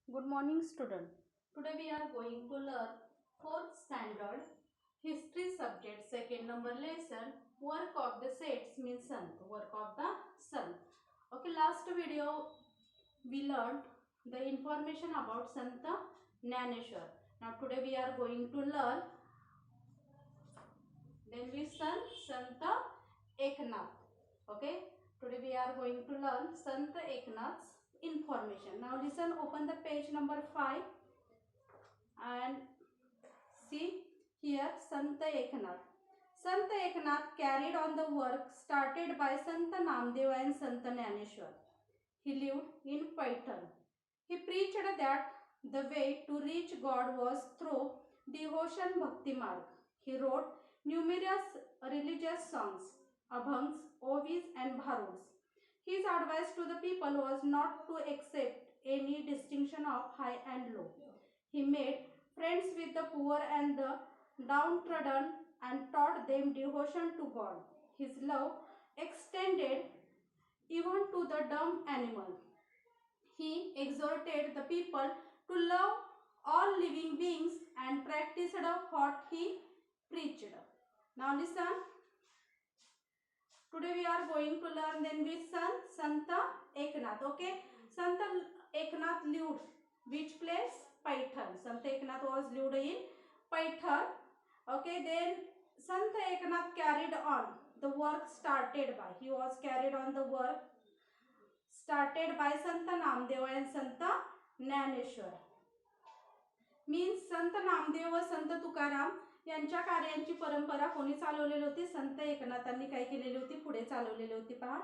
Good morning, student. Today we are going to learn 4th standard history subject, second number lesson, work of the saints means sant, work of the sant. Okay, last video we learned the information about Sant Jnaneshwar. Now today we are going to learn Sant Eknath. Okay, today we are going to learn Sant Eknath's information. Now listen, open the page number 5 and see here Sant Eknath. Sant Eknath carried on the work started by Sant Namdev and Sant Jnaneshwar. He lived in Paitan. He preached that the way to reach God was through devotion bhakti marg. He wrote numerous religious songs, abhangs, ovis and bharuds. His advice to the people was not to accept any distinction of high and low. He made friends with the poor and the downtrodden and taught them devotion to God. His love extended even to the dumb animal. He exhorted the people to love all living beings and practiced what he preached. Now listen. Today we are going to learn then with Sant Eknath. Okay, Sant Eknath lived which place? Paitan. Sant Eknath was lived in Paitan. Okay, then Sant Eknath carried on the work started by. He was carried on the work started by Sant Namdev and Sant Jnaneshwar. Means संत नामदेव व संत तुकाराम यांच्या कार्यांची परंपरा कोणी चालवलेली होती? संत एकनाथांनी काय केलेली होती? पुढे चालवलेली होती. पहा.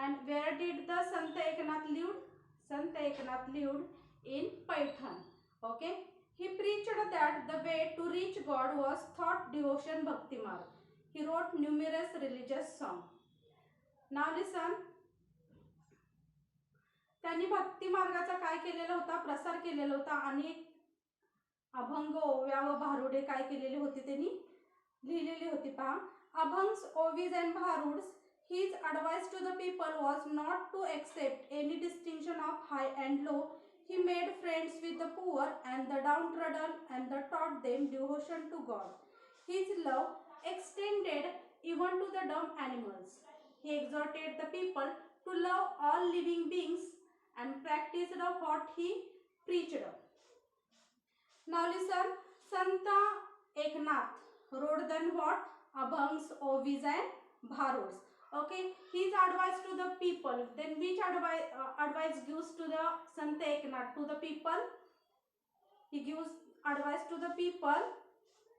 And where did the Sant Eknath lived? Sant Eknath lived in Paitan. Okay. He preached that the way to reach God was thought devotion bhakti marg. He wrote numerous religious songs. Now listen. त्यांनी भक्ती मार्गाचा काय केलेला होता? प्रसार केलेला होता. अनेक अभंग, ओव्या व भारुडे काय केलेली होती? त्यांनी लिहिलेली होती. पहा. अभंग्स, ओवीज and भारुड्स. His advice to the people was not to accept any distinction of high and low. He made friends with the poor and the downtrodden and taught them devotion to God. His love extended even to the dumb animals. He exhorted the people to love all living beings and practiced what he preached. Now listen, Sant Eknath wrote then what? Abhangs, ovis and bharuds. Okay, his advice to the people. Then which advice gives to the Sant Eknath to the people? He gives advice to the people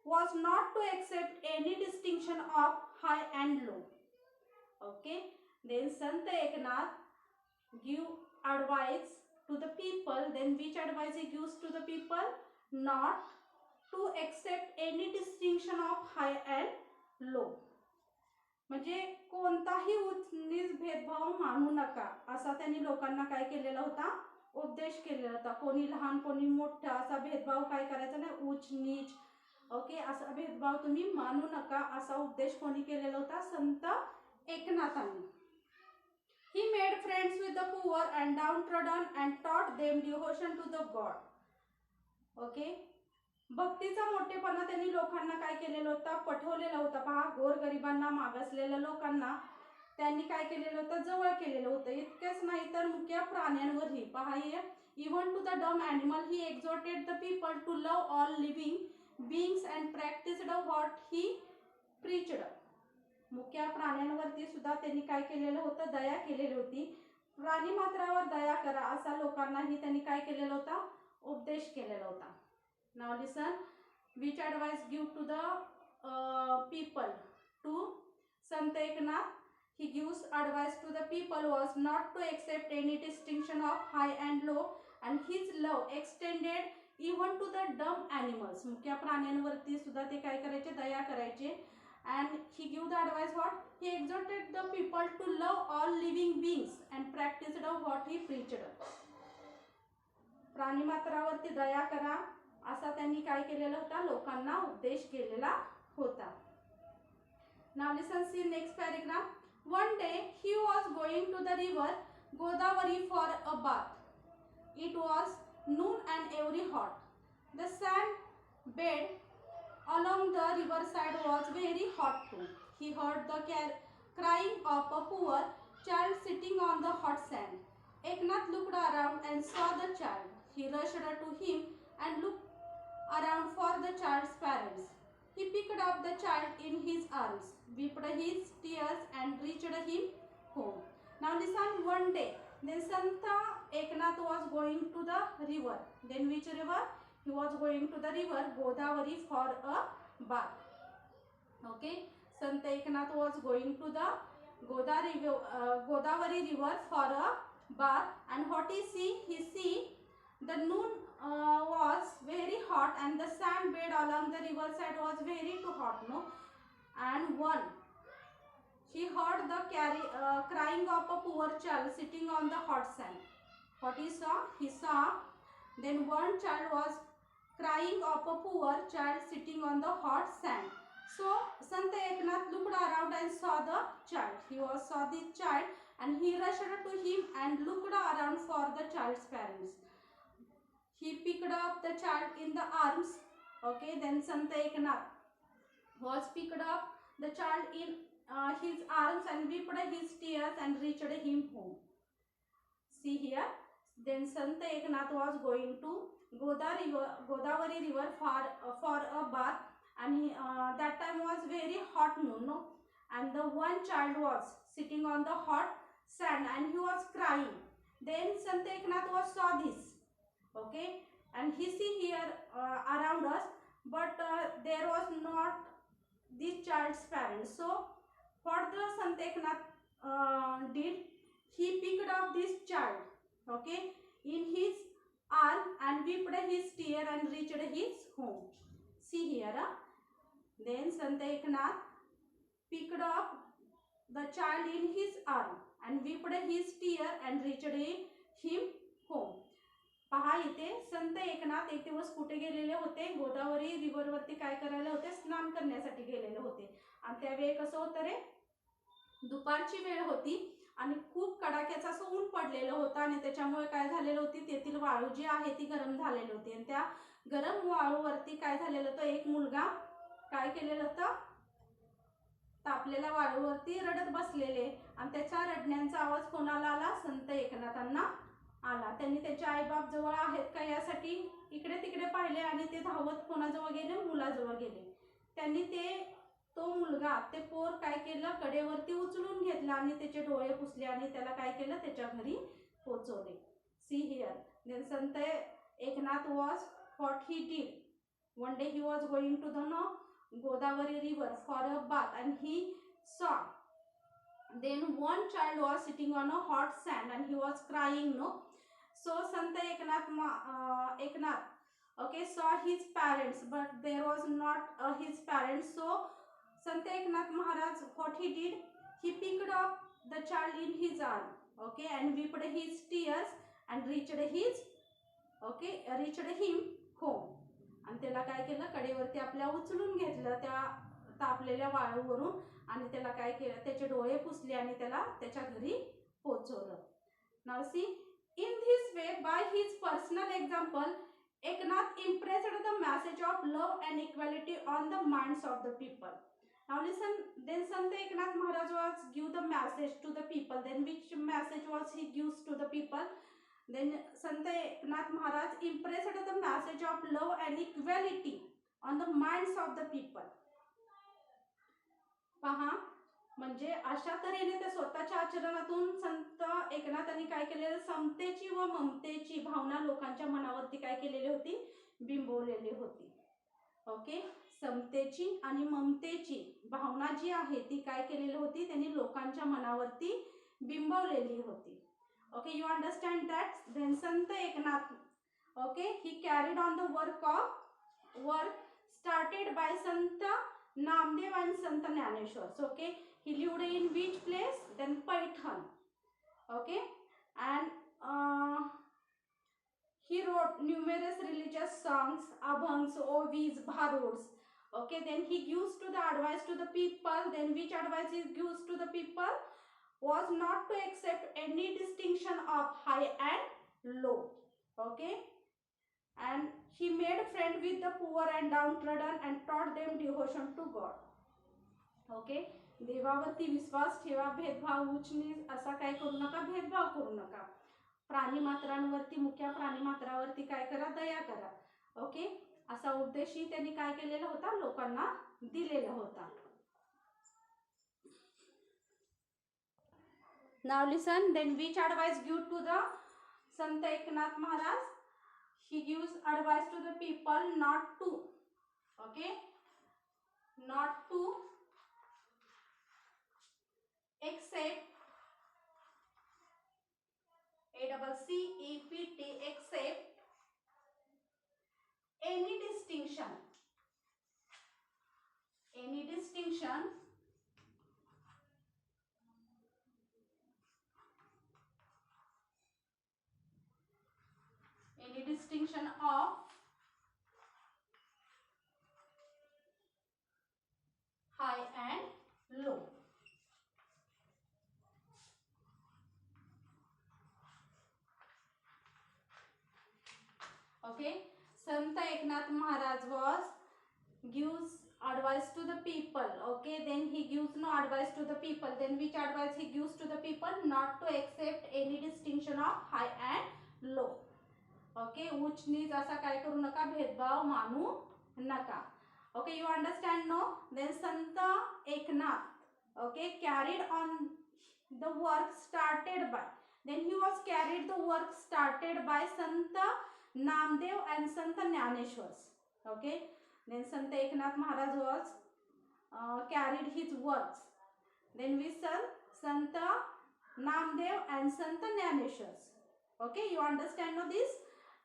was not to accept any distinction of high and low. Okay, then Sant Eknath give advice to the people. Then which advice he gives to the people? Not to accept any distinction of high and low. म्हणजे कोणताही उच्च नीच भेदभाव मानू नका असा त्यांनी लोकांना काय केलेला होता? उपदेश केलेला होता. कोणी लहान कोणी मोठा असा भेदभाव काय करायचा नाही. उच्च नीच ओके असा भेदभाव तुम्ही मानू नका असा उपदेश कोणी केलेला होता? संत एकनाथांनी. He made friends with the poor and downtrodden and taught them devotion to the God. Okay, भक्तीचा मोठेपणा त्यांनी लोकांना काय केलेला होता? पठवलेला होता. पहा, गोरगरिबांना, मागासलेल्या लोकांना त्यांनी काय केलेलं होतं? जवळ केलेलं होतं. इतकेच नाही तर मुख्य प्राण्यांवरही. पहा, even to the dumb animal he exhorted the people to love all living beings and practised what he preached. मुख्य प्राण्यांवरती सुद्धा त्यांनी काय केलेलं होतं? दया केलेली होती. प्राणी मात्रावर दया करा असा लोकांनाही त्यांनी काय केलेला होता? उपदेश केलेला होता. Now listen, which advice give to the people? To Sant Eknath, he gives advice to the people was not to accept any distinction of high and low, and his love extended even to the dumb animals. मुख्य प्राण्यांवरती सुद्धा ते काय करायचे? दया करायचे. And he give the advice what? He exhorted the people to love all living beings and practiced what he preached. प्राणी मात्रावरती दया करा असा त्यांनी काय केलेला होता? लोकांना उपदेश केलेला होता. Now listen, see next paragraph. One day he was going to the river Godavari for a bath. It was noon and very hot. The sand bed along the riverside was very hot too. He heard the crying of a poor child sitting on the hot sand. Eknath looked around and saw the child. He rushed to him and looked around for the child's parents. He picked up the child in his arms, wiped his tears and reached him home. Now listen, one day, then Santa Eknath was going to the river. Then which river? He was going to the river Godavari for a bath. Okay, Sant Eknath was going to the Godavari river for a bath, and what he see? He see the noon was very hot and the sand bed along the riverside was very too hot, no? And one, she heard the crying of a poor child sitting on the hot sand. What he saw? He saw then one child was crying of a poor child sitting on the hot sand. So Sant Eknath looked around and saw the child. He saw the child and he rushed to him and looked around for the child's parents. He picked up the child in the arms. Okay, then Sant Eknath was picked up the child in his arms and wiped his tears and reached him home. See here, then Sant Eknath was going to Godavari river for a bath, and that time was very hot noon, no? And the one child was sitting on the hot sand and he was crying. Then Sant Eknath was saw this. Okay, and he see here around us, but there was not this child's parents. So what the Sant Eknath did, he picked up this child, okay, in his arm and wiped his tear and reached his home. See here, then Sant Eknath picked up the child in his arm and wiped his tear and reached him home. पहा इथे संत एकनाथ एक दिवस कुठे गेलेले होते? Godavari river वरती काय करायला होते? स्नान करण्यासाठी गेलेले होते. आणि त्यावेळी कसं होतं रे? दुपारची वेळ होती आणि खूप कडाक्याचं असं ऊन पडलेलं होतं आणि त्याच्यामुळे काय झालेलं होती? तेथील वाळू जी आहे ती गरम झालेली होती आणि त्या गरम वाळूवरती काय झालेलं होतं? एक मुलगा काय केलेलं होतं? तापलेल्या वाळूवरती रडत बसलेले आणि त्याच्या रडण्याचा आवाज कोणाला आला? संत एकनाथांना आला. त्यांनी त्याच्या आईबाप जवळ आहेत का यासाठी इकडे तिकडे पाहिले आणि ते धावत कोणाजवळ गेले? मुलाजवळ गेले. त्यांनी तो मुलगा ते पोर काय केलं? कडेवरती उचलून घेतला आणि त्याचे डोळे पुसले आणि त्याला काय केलं? त्याच्या घरी पोहोचवले. सी here, then Sant Eknath was what he did. One day he was going to the Godavari river for a bath and he saw then one child was sitting on a hot sand and he was crying, no? So Sant Eknath okay saw his parents, but there was not his parents. So Sant Eknath Maharaj, what he did, he picked up the child in his arm, okay, and wiped his tears and reached him home. आणि त्याला काय केलं? कडेवरती आपल्या उचलून घेतलं त्या तापलेल्या वाळूवरून आणि त्याला काय केलं? त्याचे डोळे पुसले आणि त्याला त्याच्या घरी पोहोचवलं. Now see, in this way by his personal example Eknath impressed the message of love and equality on the minds of the people. Now listen, then Sant Eknath Maharaj was give the message to the people. Then which message was he gives to the people? Then Sant Eknath Maharaj impressed the message of love and equality on the minds of the people. पहा, म्हणजे अशा तऱ्हेने त्या स्वतःच्या आचरणातून संत एकनाथांनी काय केलेलं? समतेची व ममतेची भावना लोकांच्या मनावरती काय केलेली होती? बिंबवलेली होती. ओके, समतेची आणि ममतेची भावना जी आहे ती काय केलेली होती? त्यांनी लोकांच्या मनावरती बिंबवलेली होती. Okay, you understand that? Then Sant Eknath, okay, he carried on the work started by Sant Namdev and Sant Jnaneshwar. So, okay, he lived in which place? Then Paithan. Okay, and he wrote numerous religious songs, abhangs, ovis, bharuds. Okay, then he gives to the advice to the people. Then which advice he gives to the people? was not to accept any distinction of high and low. Okay, and he made friend with the poor and downtrodden and taught them devotion to God. Okay, देवावरती विश्वास ठेवा, भेदभाव उच्च नीच असा काय करू नका, भेदभाव करू नका, प्राणी मात्रांवरती, मुक्या प्राणी मात्रावरती काय करा, दया करा. ओके, असा उपदेशही त्यांनी काय केलेला होता, लोकांना दिलेला होता. Now listen, then which advice give to the Sant Eknath Maharaj? He gives advice to the people not to, okay, not to accept, ACCEPT, accept any distinction, any distinction of high and low. Okay, Sant Eknath Maharaj was gives advice to the people. Okay, then he gives no advice to the people. Then which advice he gives to the people? Not to accept any distinction of high and low. Okay, उच्च नीच असा काय करू नका, भेदभाव मानू नका. Okay, you understand no? Then Sant Eknath, okay, carried on the work started by, then he was carried the work started by Sant Namdev and Sant Jnaneshwar. Okay, then Sant Eknath Maharaj was carried his works. Then we saw Sant Namdev and Sant Jnaneshwar. Okay, you understand now this?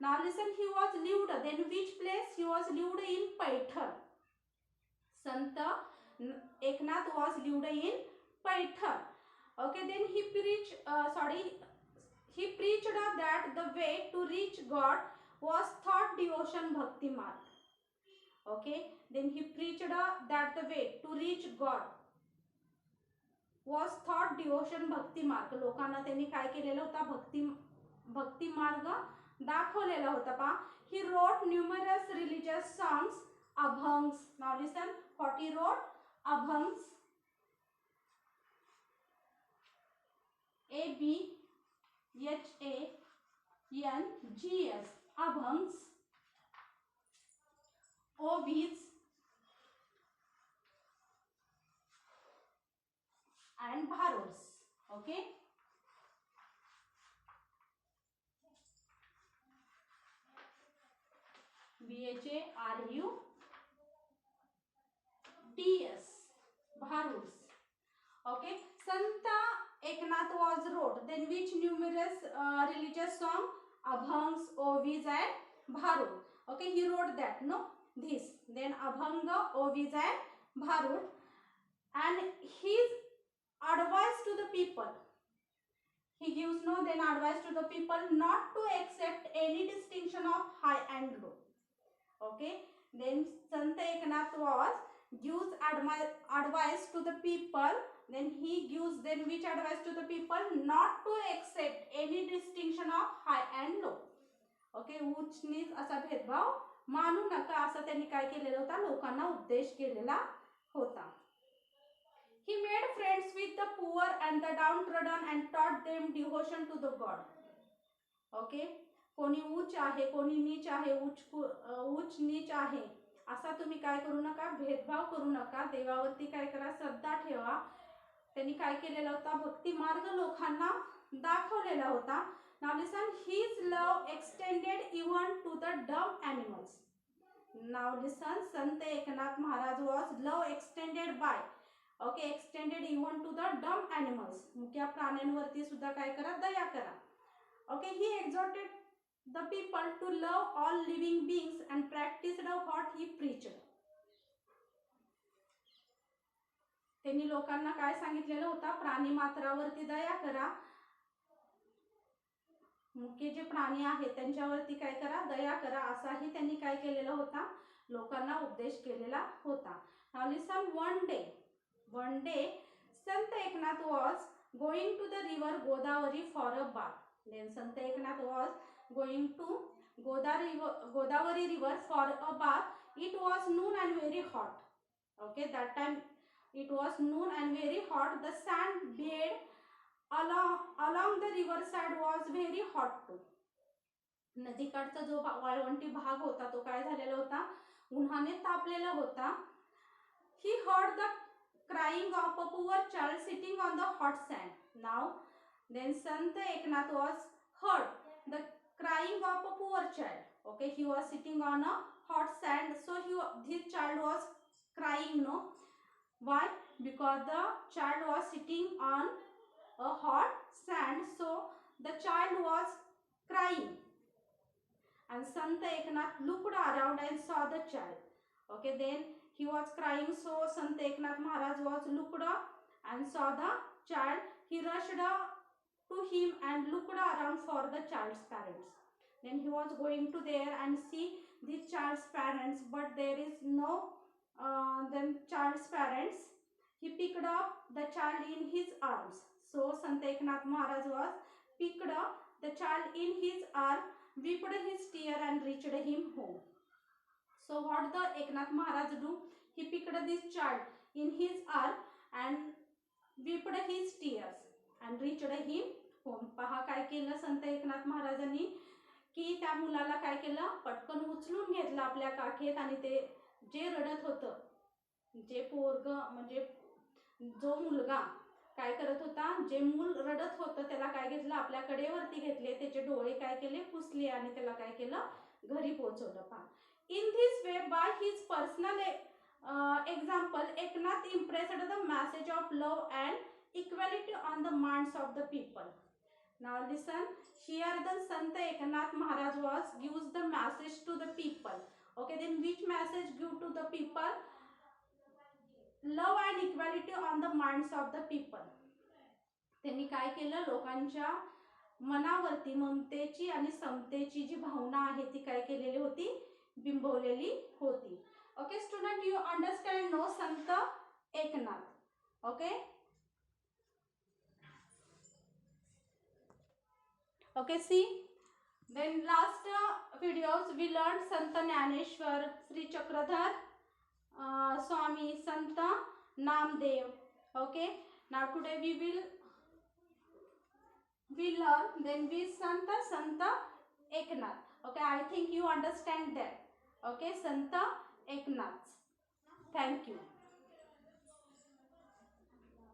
Now listen, he was lived, then which place he was lived? In Paithal. Sant Eknath was lived in Paithal. Okay, then he preached that the way to reach God was thought devotion bhakti marg. Okay, then he preached that the way to reach God was thought devotion bhakti marg. लोकांना त्यांनी काय केलेला होता, भक्ती मार्ग दाखवलेला होता. पहा, he wrote numerous religious songs, abhangs. Now listen, what he wrote? Abhangs, ABHANGS, abhangs, ovis and bharos. Okay, BHARUDS, bharus. Okay, Sant Eknath was wrote, then which numerous religious song? Abhangs, ovis and bharud. Okay, he wrote that, no, this, then abhanga, ovis and bharud. And his advice to the people, he gives no then advice to the people not to accept any distinction of high and low. Okay, then Sant Eknath was gives advice to the people, then he gives then which advice to the people? Not to accept any distinction of high and low. Okay, उच्च नीच असा भेदभाव मानू नका, असा त्यांनी काय केलेला होता, लोकांना उपदेश केलेला होता. He made friends with the poor and the downtrodden and taught them devotion to the God. Okay, कोणी उच्च आहे, कोणी नीच आहे, उच्च नीच आहे असा तुम्ही काय करू नका, भेदभाव करू नका. देवावरती काय करा, श्रद्धा ठेवा. त्यांनी काय केलेला होता, भक्ती मार्ग लोकांना दाखवलेला होता. Now listen, his love extended even to the dumb animals. Now listen, Sant Eknath Maharaj was love extended by, okay, extended even to the dumb animals. मुक्या प्राण्यांवरती सुद्धा काय करा, दया करा. Okay, he exhorted the people to love all living beings and practiced what he preached. त्यांनी लोकांना काय सांगितलेलं होता, प्राणी मात्रावरती दया करा. मुख्य जे प्राणी आहेत त्यांच्यावरती काय करा, दया करा, असाही त्यांनी काय केलेला होता, लोकांना उपदेश केलेला होता. Now listen, one day Sant Eknath was going to the river Godavari for a bath. Then Sant Eknath was going to Godavari river for a bath. It was noon and very hot. Okay, that time it was noon and very hot. The sand bed along the river side was very hot too. नदीकाठचा जो वाळवंटी भाग होता तो काय झालेला होता, उन्हाने तापलेला होता. He heard the crying of a poor child sitting on the hot sand. Now, then Sant Eknath was heard the crying of a poor child. Okay, he was sitting on a hot sand, so his child was crying. No, why? Because the child was sitting on a hot sand, so the child was crying. And Sant Eknath looked around and saw the child. Okay, then he was crying, so Sant Eknath Maharaj was looked up and saw the child. He rushed to him and looked around for the child's parents. Then he was going to there and see the child's parents, but there is no then child's parents. He picked up the child in his arms. So Sant Eknath Maharaj was picked up the child in his arm, wiped his tear and reached him home. So what the Eknath Maharaj do? He picked this child in his arm and wiped his tears and reached him home. पहा काय केलं संत एकनाथ महाराजांनी की त्या मुलाला काय केलं, पटकन उचलून घेतलं आपल्या काखेत आणि ते जे रडत होतं, जे पोरग म्हणजे जो मुलगा काय करत होता, जे मूल रडत होतं त्याला काय घेतलं, आपल्या कडेवरती घेतले, त्याचे डोळे काय केले, पुसले आणि त्याला काय केलं, घरी पोहोचवलं. पहा, in this way by his personal example Eknath impressed the message of love and equality on the minds of the people. Now listen, here the Sant Eknath Maharaj was gives the message to the people. Okay, then which message give to the people? Love and equality on the minds of the people. त्यांनी काय केलं, लोकांच्या मनावरती ममतेची आणि समतेची जी भावना आहे ती काय केलेली होती, बिंबवलेली होती. Okay student, you understand no Sant Eknath. Okay okay see then last videos we learned Sant Jnaneshwar, Sri Chakradhar Swami, Sant Namdev. Okay, now today we learn then we Sant Eknath. Okay, I think you understand that. Okay, Sant Eknath. Thank you.